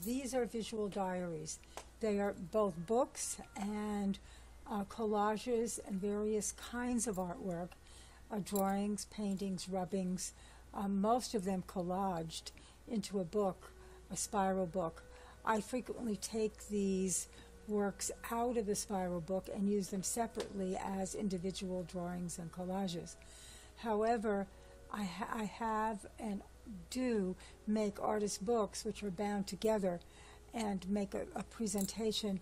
These are visual diaries. They are both books and collages and various kinds of artwork, drawings, paintings, rubbings, most of them collaged into a book, a spiral book. I frequently take these works out of the spiral book and use them separately as individual drawings and collages. However, I have and do make artist books which are bound together and make a presentation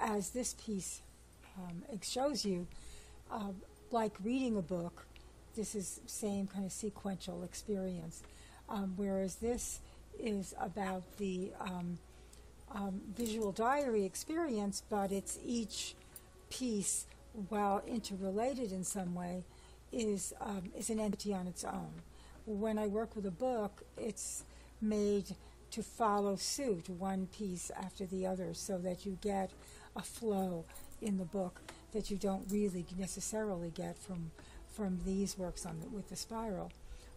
as this piece shows you, like reading a book. This is same kind of sequential experience, whereas this is about the visual diary experience, but it's each piece, while interrelated in some way, is an entity on its own. When I work with a book, it's made to follow suit, one piece after the other, so that you get a flow in the book that you don't really necessarily get from these works with the spiral.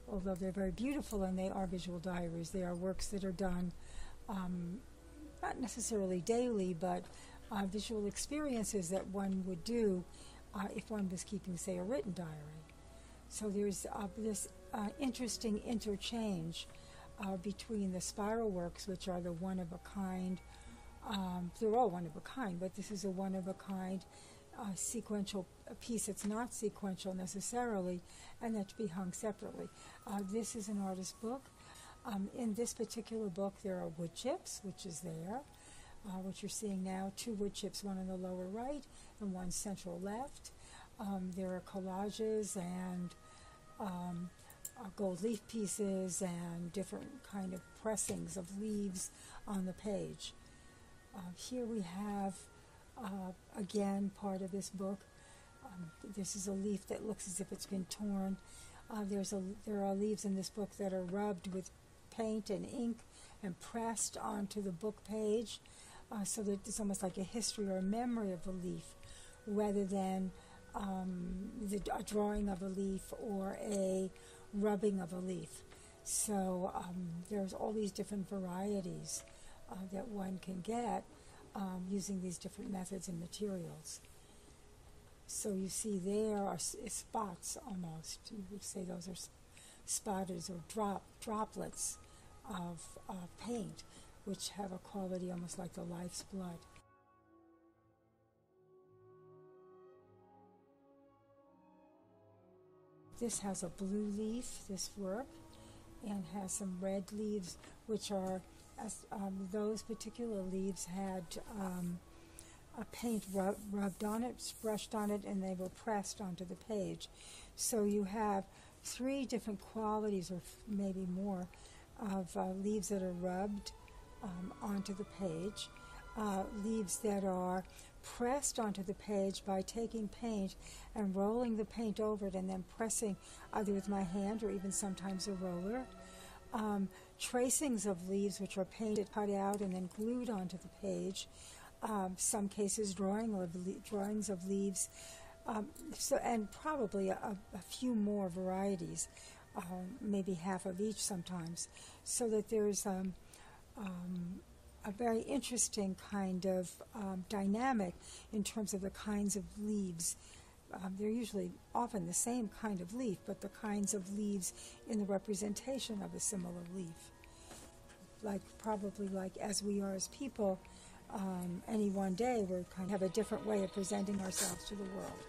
Although they're very beautiful and they are visual diaries, they are works that are done not necessarily daily, but visual experiences that one would do if one was keeping, say, a written diary. So there's this interesting interchange between the spiral works, which are the one-of-a-kind. They're all one-of-a-kind, but this is a one-of-a-kind sequential piece. It's not sequential necessarily, and that to be hung separately. This is an artist book. In this particular book, there are wood chips, which is there, which you're seeing now, 2 wood chips, one in the lower right and one central left. There are collages and gold leaf pieces and different kind of pressings of leaves on the page. Here we have, again, part of this book. This is a leaf that looks as if it's been torn. There are leaves in this book that are rubbed with paint and ink and pressed onto the book page, so that it's almost like a history or a memory of a leaf, rather than a drawing of a leaf or a rubbing of a leaf. So there's all these different varieties that one can get using these different methods and materials. So you see there are spots almost. You would say those are spotters or droplets of paint, which have a quality almost like the life's blood. This has a blue leaf, this work, and has some red leaves, which are, those particular leaves had a paint rubbed on it, brushed on it, and they were pressed onto the page. So you have 3 different qualities, or maybe more, of leaves that are rubbed onto the page, leaves that are pressed onto the page by taking paint and rolling the paint over it and then pressing either with my hand or even sometimes a roller. Tracings of leaves which are painted, cut out, and then glued onto the page. Some cases drawings of leaves, and probably a few more varieties, maybe half of each sometimes, so that there's a very interesting kind of dynamic in terms of the kinds of leaves. They're usually often the same kind of leaf, but the kinds of leaves in the representation of a similar leaf. Probably like as we are as people, any one day we kind of have a different way of presenting ourselves to the world.